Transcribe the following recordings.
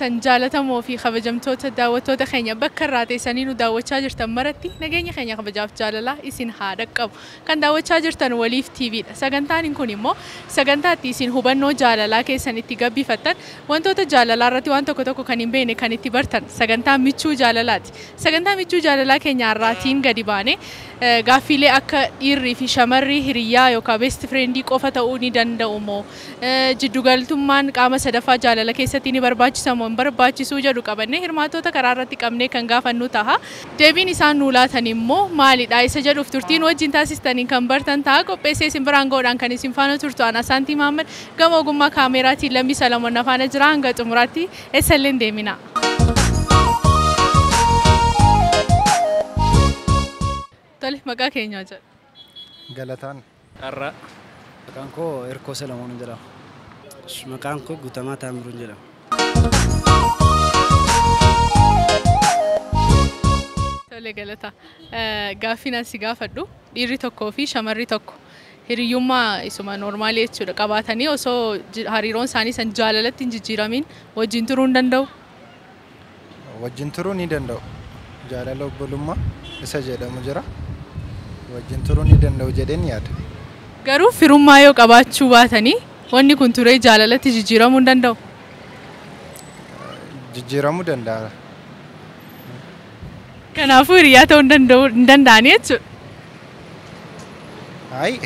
kan jaalatamoo fi kabajamtoota daawwattoota keenya bakka irraa teessanii nu daawwachaa jirtan maratti nageenya keenya kabajaaf jaalala isin haa dhaqqabu. Kan daawwachaa jirtan Waliif TVdha. Sagantaan kun immoo sagantaa itti isin hubannoo jaalalaa keessan itti gabbifattan wantoota jaalalaa irratti waan tokko tokko kan hin beekne kan itti bartan sagantaa michuu jaalalaati. Sagantaa michuu jaalalaa keenya irraatiin gadi baane gaaffiilee akka dhiirrii fi shamarrii hiriyyaa yookaan best friendii qofa ta'uu ni danda'u moo jiddugaltummaan qaama sadaffaa jaalala keessatti ni barbaachisa moo hin barbaachisuu jedhu qabannee hirmaattoota karaa irratti qabnee kan gaafannu ta'a. Deebiin isaan nuu laatan immoo maalidha isa jedhuuf turtiin wajjin taasistaniin kan bartan ta'a. Qopheessee isin biraan ga'uudhaan kan isin faana turtu ana Saantii Mahammad gama ogummaa kaameraatiin Lammii Salamoon faana jira. Hanga xumuraatti eessallee hin deemina. Tole maqaa keenyaa jedha. Galataan. Qarraa. Maqaan koo Erkoo Salamoon jedhama. Maqaan koo Guutamaa Taamiruun jedhama. Tole Galataa. Gaaffiin asi gaafadhu dhiirri tokkoo fi shamarri tokko hiriyyummaa isuma noormaalii jechuudha qabaatanii osoo hariiroon isaanii san jaalalatti hin jijjiiramiin wajjin turuu hin danda'u? Wajjin turuu ni danda'u. Jaalala obbolummaa isa jedhamu jira. Wajjin turuu ni danda'u jedheen yaada. Garuu firummaa yoo qabaachuu baatanii wanni kun turee jaalalatti jijjiiramuu hin danda'u? Jijjiiramuu danda'a. Kanaafuu hiriyaa ta'uu hin danda'anii jechuudha.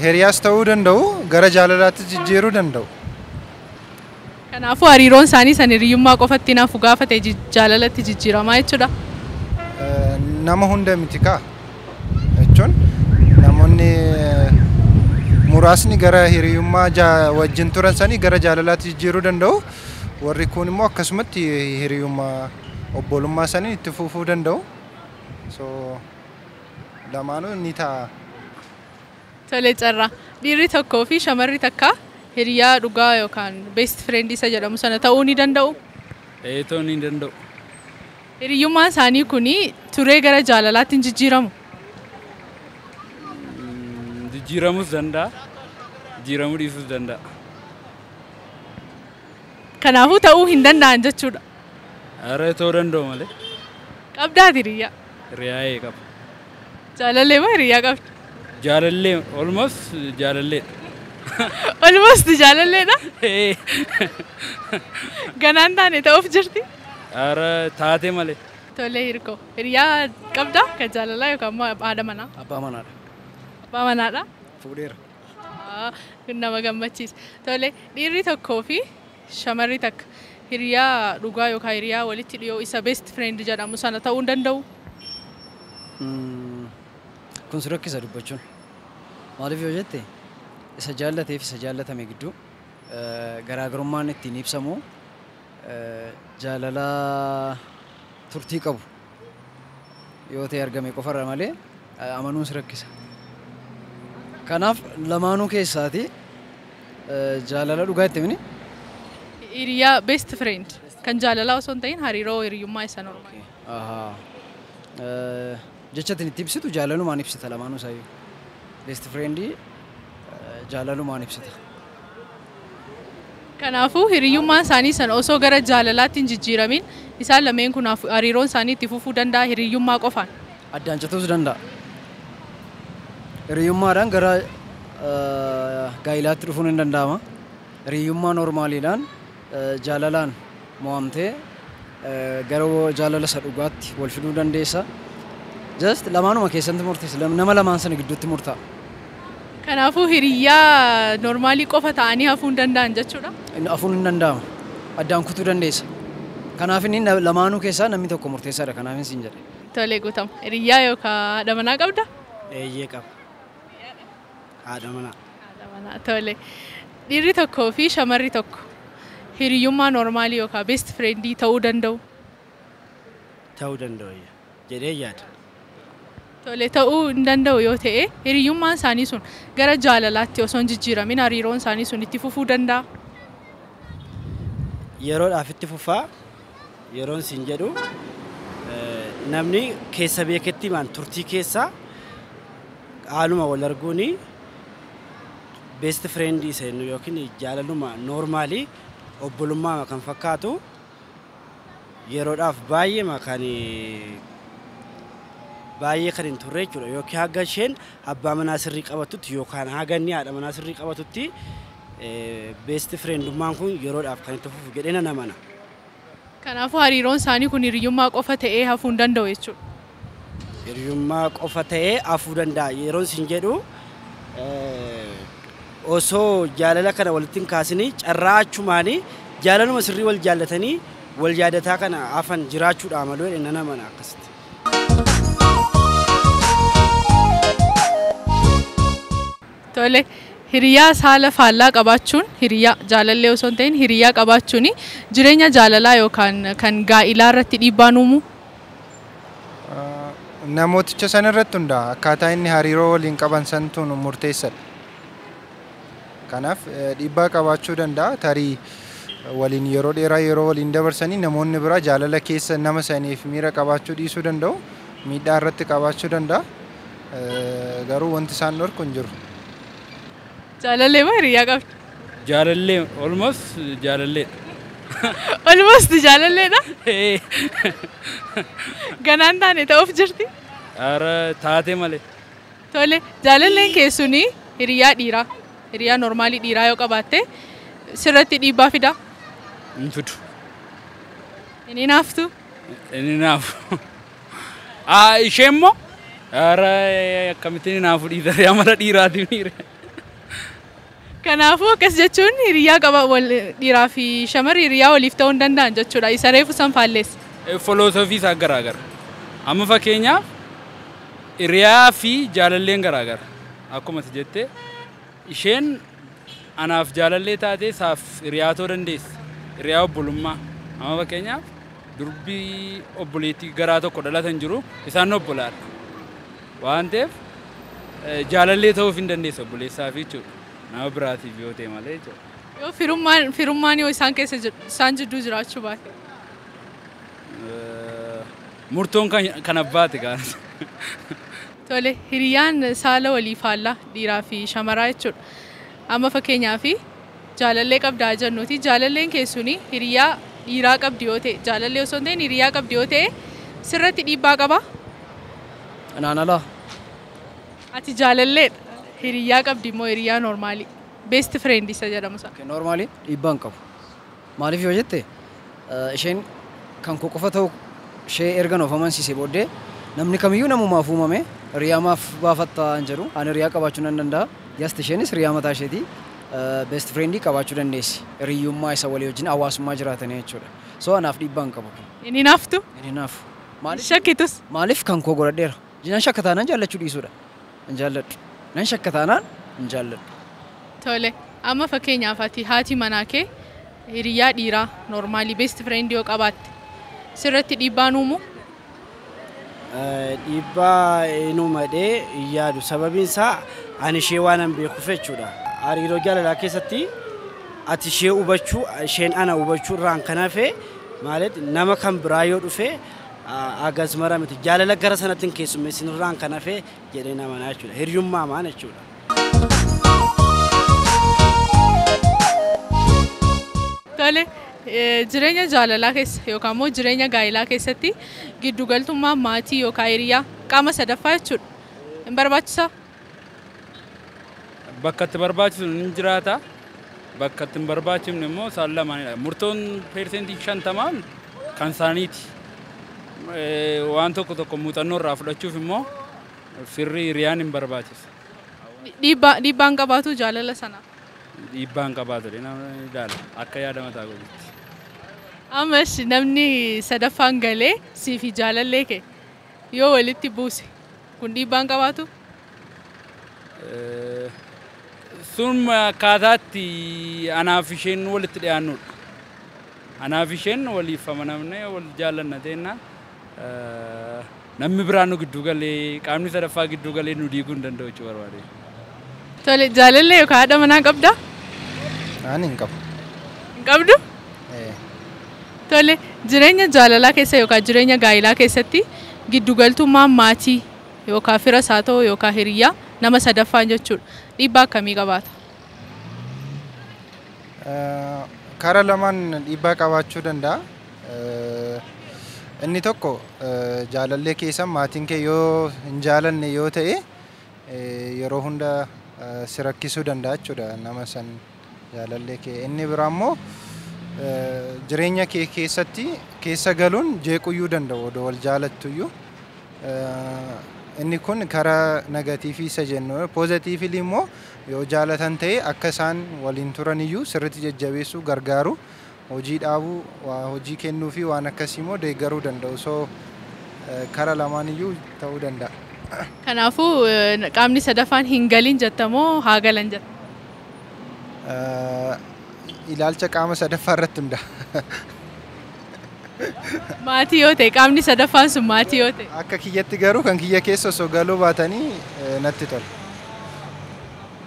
Hiriyaas ta'uu danda'u gara jaalalaatti jijjiiruu danda'u. Kanaafuu hariiroon isaanii san hiriyyummaa qofatti naaf gaafate jaalalatti jijjiiramaa jechuudha. Nama hunda miti kaa jechuun namoonni muraasni gara hiriyyummaa wajjin turan sanii gara jaalalaatti jijjiiruu danda'u. Warri kun immoo akkasumatti hiriyyummaa obbolummaa sanii itti fufuu danda'u. So lamaanuu ni ta'a. Tole carraa. Dhiirri tokkoo fi shamarri takka hiriyaa dhugaa yookaan best friend isa jedhamu sana ta'uu ni danda'u? Ta'uu ni danda'u. Hiriyyummaan isaanii kuni turee gara jaalalaatti hin jijjiiramu? Jijjiiramuus danda'a. Jijjiiramuu dhiisuus danda'a. Kanaafuu ta'uu hin danda'an jechuudha. Ara ta'uu danda'u malee. Qabdaati hiriyaa? Hiriyaa qaba. Jaalallee moo hiriyaa qabdi? Jaalallee almost jaalalleedha. Almost jaalalleedha? Ganaan taane ta'uuf jirti? Ara taatee malee. Tole hirkoo. Hiriyaa qabdaa kan jaalalaa yookaan immoo haadha manaa? Abbaa manaadha. Abbaa manaadha? Fuudheera. Nama gammachiisa. Tole dhiirri tokkoo fi shamarri takka hiriyaa dhugaa yookaan hiriyaa walitti dhiyoo isa best friend jedhamu sana ta'uu hin danda'u? Kun rakkisa dubbachuun. Maaliif yoo jette isa jaallatee fi isa jaallatame gidduu garaagarummaan ittiin ibsamu jaalala turtii qabu yoo ta'e argame qofarra malee amanuus rakkisa. Kanaaf lamaanuu keessaati jaalala dhugaa itti himni. Hiriyaa best friend kan jaalalaa osoo hin ta'in hariiroo hiriyyummaa isa normaali. Jechatiin itti ibsitu jaalalumaan ibsita lamaanuu isaayyuu. Best friendii jaalalumaan ibsita. Kanaafuu hiriyyummaan isaanii sana osoo gara jaalalaatti hin jijjiiramin isaan lameen kun hariiroon isaanii itti fufuu danda'a hiriyyummaa qofaan? Addaan cituus danda'a. Hiriyyummaadhaan gara gaa'ilaatti dhufuun hin danda'ama. Hiriyyummaa normaaliidhaan jaalalaan mo'amtee gara jaalala isa dhugaatti wal fiduu dandeessa. Just lamaanuma keessatti murteessa. Nama lamaan sana gidduutti murtaa'a. Kanaafuu hiriyaa normaalii qofa ta'anii hafuu hin danda'an jechuudha? Hafuun hin danda'ama. Addaan kutuu dandeessa. Kanaaf inni lamaanuu keessaa namni tokko murteessaadha. Kanaaf hin siin jedhe. Tole Guutama. Hiriyaa yookaan haadha manaa qabda? Eeyyee qaba. Haadha manaa. Haadha manaa. Tole. Dhiirri tokkoo fi shamarri tokko hiriyyummaa normaalii yookaan best friendii ta'uu danda'u? Ta'uu danda'u jedhee yaada. Tole ta'uu hin danda'u yoo ta'e hiriyyummaan isaanii sun gara jaalalaatti osoo hin jijjiiramin hariiroon isaanii sun itti fufuu danda'a? Yeroodhaaf itti fufaa yeroon siin jedhu namni keessa beeketti maan turtii keessa haaluma wal arguuni best friend isa yookiin jaalaluma normaalii obbolummaa kan fakkaatu yeroodhaaf baay'ee baay'ee kan hin turre jechuudha yookiin haga isheen abbaa manaa sirrii qabatutti yookaan haga inni haadha manaa sirrii qabatutti best friendummaan kun yeroodhaaf kan itti fufu jedhee nan amana. Kanaafuu hariiroon isaanii kun hiriyyummaa qofa ta'ee hafuu hin danda'u jechuudha. Hiriyyummaa qofa ta'ee hafuu danda'a yeroon isin jedhu osoo jaalala kana walitti hin kaasini carraa achumaanii jaalaluma sirrii wal jaallatanii wal yaadataa kana hafan jiraachuudha malee nan amana akkasitti. Tole hiriyaa saala faallaa qabaachuun hiriyaa jaalallee osoo hin ta'in hiriyaa qabaachuun jireenya jaalalaa yookaan kan gaa'ilaa irratti dhiibbaa uumu. Namooticha san irratti hundaa'a akkaataa inni hariiroo waliin qaban santuun murteessadha. Kanaaf dhiibbaa qabaachuu danda'a tarii waliin yeroo dheeraa yeroo waliin dabarsanii namoonni biraa jaalala keessa nama saniif miira qabaachuu dhiisuu danda'u miidhaa irratti qabaachuu danda'a garuu wanti isaan dhorku hin jiru. Jaalallee moo hiriyaa qabdi? Jaalallee almost jaalallee. Almost jaalalleedha? Ganaan taane ta'uuf jirti? Ara taate malee. Tole jaalalleen keessuni hiriyaa dhiiraa hiriyaa normaalii dhiiraa yoo qabaatte sirratti dhiibbaa fidaa? Hin fidu. Inni naaftu? Inni naafu. Isheen immoo ara akkamittiin naafu dhiisaree amala dhiiraatiin dhiire. Kanaafuu akkas jechuun hiriyaa qaba dhiiraa fi shamarri hiriyaa waliif ta'uu hin danda'an jechuudha. Isa reefu san faalleessa. Filoosofii isaa garaagara. Amma fakkeenyaaf hiriyaa fi jaalalleen garaagara. Akkuma jettee isheen anaaf jaalallee taatee isaaf hiriyaa ta'uu dandeessa. Hiriyaa obbolummaa. Amma fakkeenyaaf durbii obboleettii garaa tokko dhalatan jiru isaan obbolaadha. Waan ta'eef jaalallee ta'uuf hin dandeessa obboleessaaf jechuudha. Nama biraatiif yoo ta'e malee jechuudha. Yoo firummaan yoo isaan keessa isaan jidduu jiraachuu baate. Murtoon kan abbaati gaana. Tole hiriyaan saala walii faallaa dhiiraa fi shamaraa jechuudha. Amma fakkeenyaaf jaalallee qabdaa jennuuti. Jaalalleen keessuni hiriyaa dhiiraa qabdi yoo ta'e jaalallee osoo hin ta'in hiriyaa qabdi yoo ta'e sirratti dhiibbaa qabaa? Naanalaa. Ati jaalalleedha. Hiriyaa qabdi immoo hiriyaa normaalii. Best friend isa jedhamu sana. Normaalii dhiibbaa hin qabu. Maaliif yoo jette isheen kan koo qofa ta'u ishee erga of amansiisee booddee namni kamiyyuu namumaaf uumame hiriyaamaaf baafattaa hin jedhu ani hiriyaa qabaachuu nan danda'a. Yasti isheenis hiriyaa mataa isheetii best friendii qabaachuu dandeessi. Hiriyyummaa isa walii wajjin hawaasummaa jiraatanii jechuudha. So anaaf dhiibbaa hin qabu. Inni naaftu? Inni naafu. Shakkitus? Maaliif kan koo godhadheera? Jinan shakka taanaan jaallachuu dhiisuudha. Hin jaalladhu. Nan shakka taanaan hin jaalladhu. Tole amma fakkeenyaaf ati haati manaa kee hiriyaa dhiiraa normaalii best friend yoo qabaatte sirratti dhiibbaan uumu? Dhiibbaa inni uumadhee yaadu sababiin isaa ani ishee waan hin beekuuf jechuudha. Hariiroo jaalalaa keessatti ati ishee hubachuu isheen ana hubachuu irraan kan hafe maaliif nama kan biraa yoo dhufe agas mara miti jaalala gara sanatti hin keessummeessin irraan kan hafe jedhee namanaa jechuudha. Hiriyummaa maan jechuudha. Tole jireenya jaalalaa keessa yookaan immoo jireenya gaa'ilaa keessatti giddugaltummaan maatii yookaan hiriyaa qaama sadaffaa jechuudha. Hin barbaachisaa? Bakka itti barbaachisu ni jiraata. Bakka itti hin barbaachifne immoo isaan lamaanidha. Murtoon persentii 50 kan isaaniiti. Waan tokko muuxannoo irraa fudhachuuf immoo firri hiriyaan hin barbaachisa. Dhiibbaan qabaatu jaalala sanaaf. Dhiibbaan qabaatu ilaala akka yaada mataa godhutti. Ammas namni sadaffaan galee siifi jaalallee kee yoo walitti buuse kun dhiibbaan qabaatu? Sun akkaataatti anaaf isheen walitti dhiyaannudha. Anaaf isheen waliif amanamnee wal jaallannateennaan namni biraan nu gidduu galee qaamni sadaffaa gidduu galee nu diiguu hin danda'u jechuu barbaade. Tole jaalallee yookaan haadha manaa qabdaa? Ani hin qabu. Hin qabdu? Tole jireenya jaalalaa keessa yookaan jireenya gaa'ilaa keessatti giddugaltummaan maatii yookaan firas haa ta'u yookaan hiriyaa nama sadaffaan jechuudha. Dhiibbaa akkamii qabaata? Karaa lamaan dhiibbaa qabaachuu danda'a. Inni tokko jaalallee keessa maatiin kee yoo hin jaalanne yoo ta'e yeroo hunda si rakkisuu danda'a jechuudha nama san jaalallee kee. Inni biraa immoo jireenya kee keessatti keessa galuun jeequyyuu danda'u odoo wal jaalattuyyuu. Inni kun karaa negatiivii isa jennu. Poozitiivili immoo yoo jaalatan ta'e akka isaan waliin turaniyyuu sirriitti jajjabeessuu gargaaru. Hojii dhaabuu, hojii kennuu fi waan akkasii immoo deeggaruu danda'u. So karaa lamaaniyyuu ta'uu danda'a. Kanaafuu qaamni sadaffaan hin galin jettamoo haa galan jetta? Ilaalcha qaama sadaffaa irratti hundaa'a. Maatii yoo ta'e qaamni sadaffaan sun maatii yoo ta'e? Akka kiyyatti garuu kan kiyya keessa osoo galuu baatanii natti tola.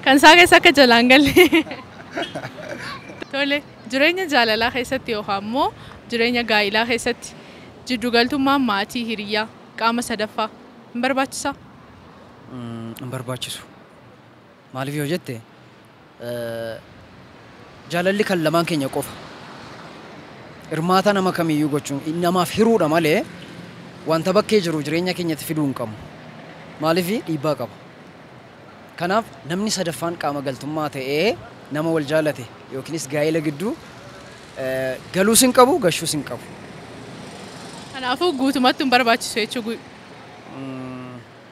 Kan isaa keessa akka jalaan galle. Tole, jireenya jaalalaa keessatti yookaan immoo jireenya gaa'ilaa keessatti jidduugaltummaan maatii hiriyaa qaama sadaffaa hin barbaachisaa? Hin barbaachisu. Maaliif yoo jette jaalalli kan lamaan keenya qofa. Hirmaata nama kamiyyuu gochuun namaaf hiruudha malee wanta bakkee jiru jireenya keenyatti fiduu hin qabu. Maaliif dhiibbaa qaba. Kanaaf namni sadaffaan qaama galtummaa ta'ee nama wal jaalate yookiinis gaa'ela gidduu galuus hin qabu gashuus hin qabu. Kanaafuu guutumatti hin barbaachisu jechuudha.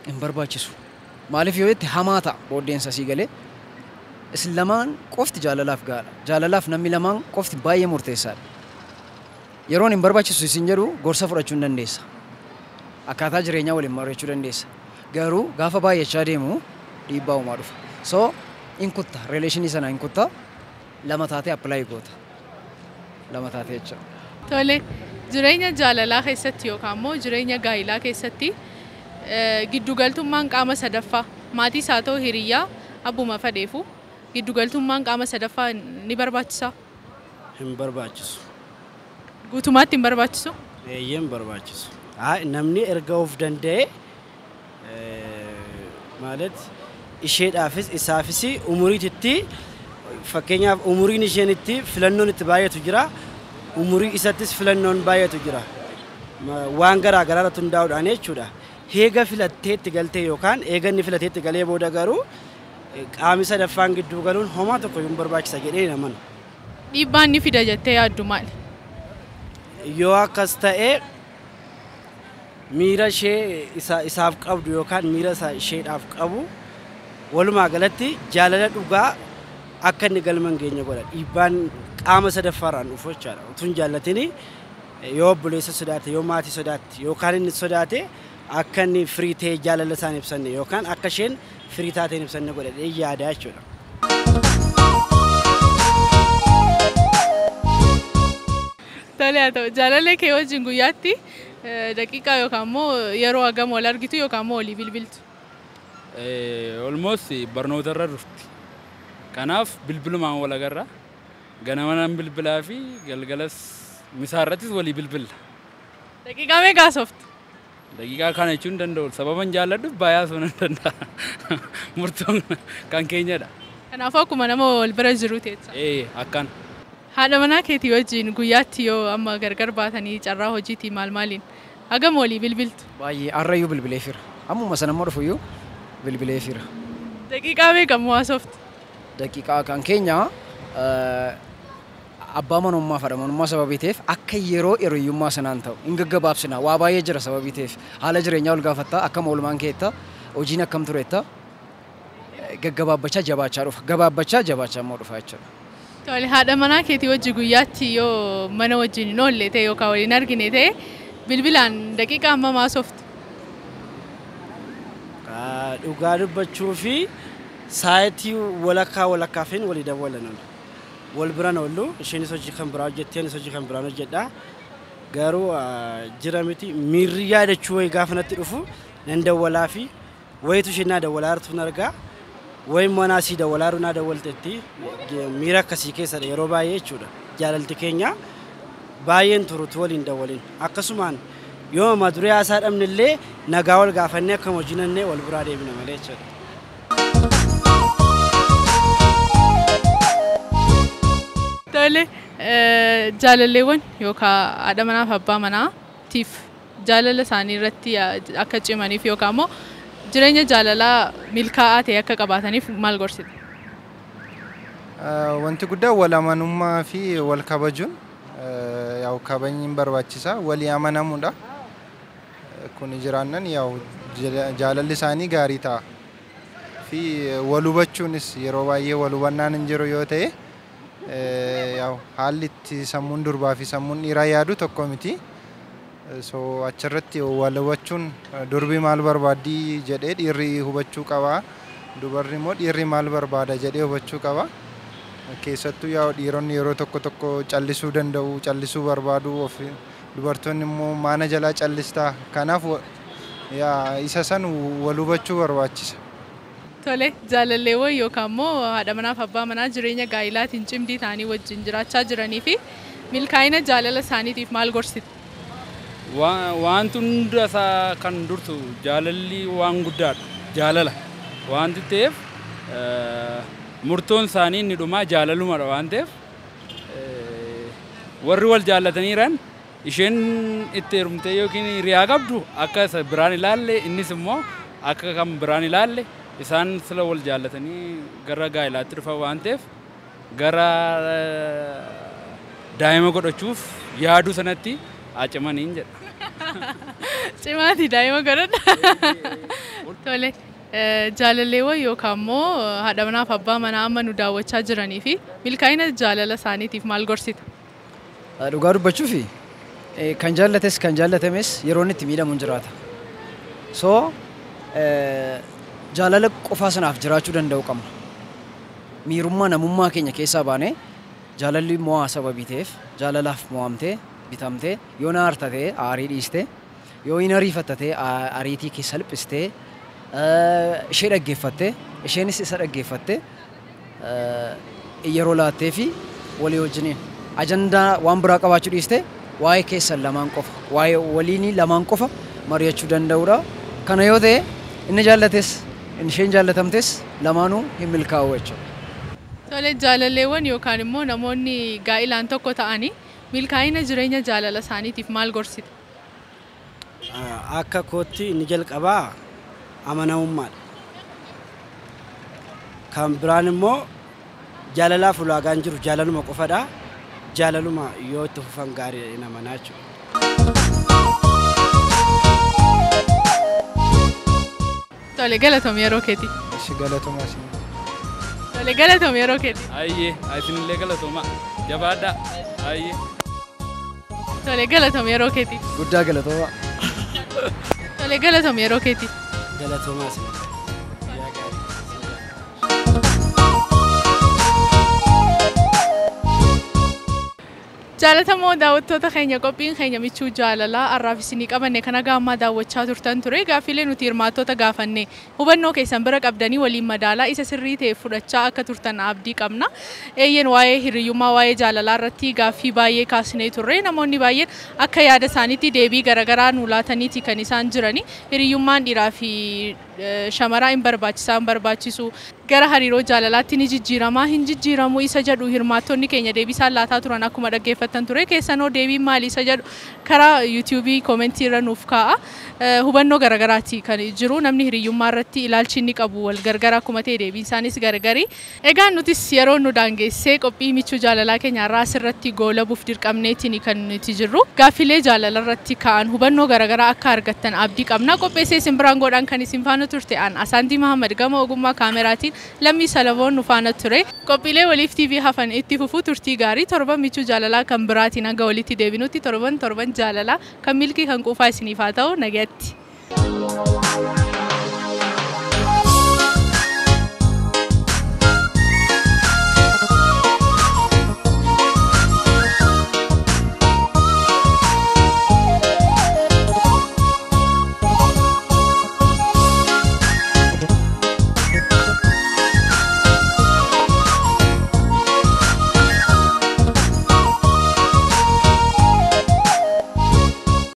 Hin barbaachisu. Maaliif yoo jette hamaa ta'a booddeensa sii galee isin lamaan qofti jaalalaaf gaadha. Jaalalaaf namni lamaan qofti baay'ee murteessaadha. Yeroon hin barbaachisu isin jedhu gorsa fudhachuu hin dandeessa. Akkaataa jireenyaa waliin mari'achuu dandeessa. Garuu gaafa baay'achaa deemu dhiibbaa uumaa dhufa. So in kutta reeleeshinii sana in kutta lama taatee appilaayi goota. Lama taatee jecha. Tole, jireenya jaalalaa keessatti yookaan immoo jireenya gaa'ilaa keessatti gidduugaltummaan qaama sadaffaa maatiis haa ta'u hiriyyaa abbuma fadheefu gidduugaltummaan qaama sadaffaa ni barbaachisaa? Hin barbaachisu. Guutummaatti hin barbaachisu? Eeyyee hin barbaachisu. Namni erga of danda'e ማለት isheedhaafis isaafis umuriitti fakkeenyaaf umuriin isheenitti filannoon itti baay'atu jira. Umurii isattis filannoon baay'atu jira. Waan garaa garaa irratti hundaa'uudhaan jechuudha. Eega filattee itti galtee yookaan eega inni filatee itti galee booda garuu qaamni sadaffaan gidduu galuun homaa tokko hin barbaachisa jedhee namana. Dhiibbaan ni fida jettee yaaddu maali? Yoo akkas ta'e miira ishee isaaf qabdu yookaan miira isheedhaaf qabu walumaa galatti jaalala dhugaa akka inni galma hin geenye godha. Dhiibbaan qaama sadaffaarraan dhufu jechaadha. Utuu hin jaallatini yoo obboleessa sodaate yoo maatii sodaate yookaan inni sodaate akka inni firii ta'ee jaalala isaan ibsanne yookaan akka isheen firii taatee hin ibsanne godhadhee yaada jechuudha. Tole haa ta'u jaalallee kee wajjin guyyaatti daqiiqaa yookaan immoo yeroo hagam wal argitu yookaan immoo walii bilbiltu? Almost barnoota irra dhufti. Kanaaf bilbilumaan wal agarra. Ganama nan bilbilaa fi galgalas misaa irrattis walii bilbilla. Daqiiqaa meeqa haasoftu? Daqiiqaa kana jechuun danda'u. Sababan jaalladhuuf baay'ee haasofuu nan danda'a. Murtoon kan keenyadha. Kanaafuu akkuma nama wal bira jiru teessa? Akkan. Haadha manaa keetii wajjin guyyaatti yoo amma gargar baatanii carraa hojiitii maaliin hagam walii bilbiltu? Baay'ee har'ayyuu bilbileefira. Ammuma sanammoo dhufuyyuu bilbileefira. Daqiiqaa meeqa immoo haasoftu? Daqiiqaa kan keenya abbaa manummaa fi haadha manummaa sababii ta'eef akka yeroo hiriyyummaa sanaan ta'u hin gaggabaabsina. Waa baay'ee jira sababii ta'eef haala jireenyaa ol gaafatta akkam oolmaan keetta hojiin akkam turetta gaggabaabbachaa jabaachaa dhufa. Gabaabbachaa jabaachaa immoo dhufa jechuudha. Tole, haadha manaa keetii wajjin guyyaatti yoo mana wajjin hin oolle ta'e yookaan waliin argine ta'e bilbilaan daqiiqaa hammam haasoftu? Dhugaa dubbachuu fi sa'aatii walakkaafin walii dabalan wal biraan oollu isheenis hojii kan biraa hojjetti anis hojii kan biraan hojjedha. Garuu jira miti miirri yaadachuu wayii gaafa natti dhufu nan dawwalaa fi wayitu isheen naa dawwalaa jirtu argaa. Wayin mana asii dawwalaa runaa dawwaltetti miira akkasii keessadha yeroo baay'ee jechuudha. Jaalalti keenya baay'een turutu waliin dawwalin. Akkasumaan yoo amma duree haasaa dhabnillee nagaa wal gaafannee akkam hojiinannee wal biraa deebina malee jechuudha. Tole, jaalalleewwan yookaan haadha manaa fi abbaa manaatiif jaalala isaanii irratti akka cimaniif yookaan immoo jireenya jaalalaa milkaa'aa ta'e akka qabaataniif maal gorsita? Wanti guddaa wal amanummaa fi wal kabajuun yaa'u kabajni barbaachisa walii amanamuudha. Kun jiraannan yaa'u jaalalli isaanii gaarii ta'a. Fi wal hubachuunis yeroo baay'ee wal hubannaan hin jiru yoo ta'e yaa'u haalli itti sammuun durbaa fi sammuun dhiiraa yaadu tokko miti. So achirratti wal hubachuun durbi maal barbaaddi jedhee dhiirri hubachuu qaba. Dubarri immoo dhiirri maal barbaada jedhee hubachuu qaba. Keessattuu yaa'u dhiironni yeroo tokko tokko callisuu danda'u, callisuu barbaadu dubartoonni immoo maana jalaa callistaa. Kanaaf isa san wal hubachuu barbaachisa. Tole jaalalleewwan yookaan immoo haadha manaa fi abbaa manaa jireenya gaa'ilaatiin cimdii ta'anii wajjin jiraachaa jiranii fi milkaa'ina jaalala isaaniitiif maal gorsita? Wanti hunda isaa kan dursu jaalalli waan guddaadha. Jaalala wanti ta'eef murtoon isaanii inni dhumaa jaalalumadha waan ta'eef warri wal jaallataniiran isheen itti heerumtee yookiin hiriyaa qabdu akka isa biraan ilaalle innis immoo akka kan biraan ilaalle isaan sila wal jaallatanii gara gaa'ilaatti dhufa waan ta'eef gara daa'ima godhachuuf yaaduu sanatti acimaniin jedha. Cimaati daa'ima godhadha. Tole jaalalleewwan yookaan immoo haadha manaa fi abbaa manaa amma nu daawwachaa jiranii fi milkaa'ina jaalala isaaniitiif maal gorsita? Dhugaa dubbachuufi kan jaallates kan jaallatames yeroo inni itti miidhamuun jiraata. So jaalala qofaa sanaaf jiraachuu danda'u qabna. Miirummaa namummaa keenya keessaa baanee jaalalli mo'aa sababii ta'eef jaalalaaf mo'amtee bitamtee yoo na hartatee aarii dhiistee yoo hin ariifattatee ariitii keessa salphistee ishee dhaggeeffattee isheenis isa dhaggeeffattee yeroo laattee fi walii wajjiniin ajandaa waan biraa qabaachuu dhiistee waa'ee keessan lamaan qofa waa'ee waliin lamaan qofa mari'achuu danda'uudha. Kana yoo ta'e inni jaallates isheen jaallatamtes lamaanuu hin milkaa'u jechuudha. Tole jaalalleewwan yookaan immoo namoonni gaa'ilaan tokko ta'anii milkaa'ina jireenya jaalala isaaniitiif maal gorsita? Akka kootti inni jalqabaa amanamummaadha. Kan biraan immoo jaalalaaf ulaagaan jiru jaalaluma qofadha. Jaalaluma yoo itti fufan gaarii namanaa jechuudha. Tole galatoom yeroo keeti. Ishi galatoomaa isin. Tole galatoom yeroo keeti. Ayyee isinillee galatooma jabaadhaa. Ayyee. Tole galatoom yeroo keeti. Guddaa galatooma. Tole galatoom yeroo keeti. Galatoomaa isin. Jaalatamoo daawwattoota keenya qophiin keenya michuu jaalalaa har'aaf isinii qabanne kana gaammaa daawwachaa turtan ture gaaffilee nuti hirmaattota gaafanne hubannoo keessan bira qabdanii waliin madaalaa isa sirrii ta'e fudhachaa akka turtan abdii qabna. Eeyyeen waa'ee hiriyyummaa waa'ee jaalalaa irratti gaaffii baay'ee kaasnee turre namoonni baay'een akka yaada isaaniitti deebii garaagaraa nu laataniiti kan isaan jirani hiriyyummaan dhiiraa fi shamaraa hin barbaachisu gara hariiroo jaalalaatti ni jijjiiramaa hin jijjiiramu isa jedhu hirmaattonni keenya deebii isaan laataa turan akkuma dhaggeeffattan ture keessanoo deebiin maali isa jedhu karaa yuutuubii koomentii irra nuuf kaa'a hubannoo garaagaraati kan jiru namni hiriyyummaa irratti ilaalchi inni qabu wal gargara akkuma ta'e deebiin isaanis gargari egaa nutis yeroo nu daangeessee qophii michuu jaalalaa keenya irraa asirratti goolabuuf dirqamneetiin kan nuti jirru gaaffilee jaalala irratti ka'an hubannoo garaagaraa akka argattan abdii qabna qopheessee isin biraan godhan kan isin faana turte an Asaantii Mahammad gama ogummaa kaameraatiin Lammii Salamoon nu faana ture qophiilee waliif TV hafan itti fufuu turtii gaarii torban michuu jaalalaa kan biraatiin hanga walitti deebinutti torban jaalalaa kan milkii kan quufaa isiniif haa ta'u nagayatti.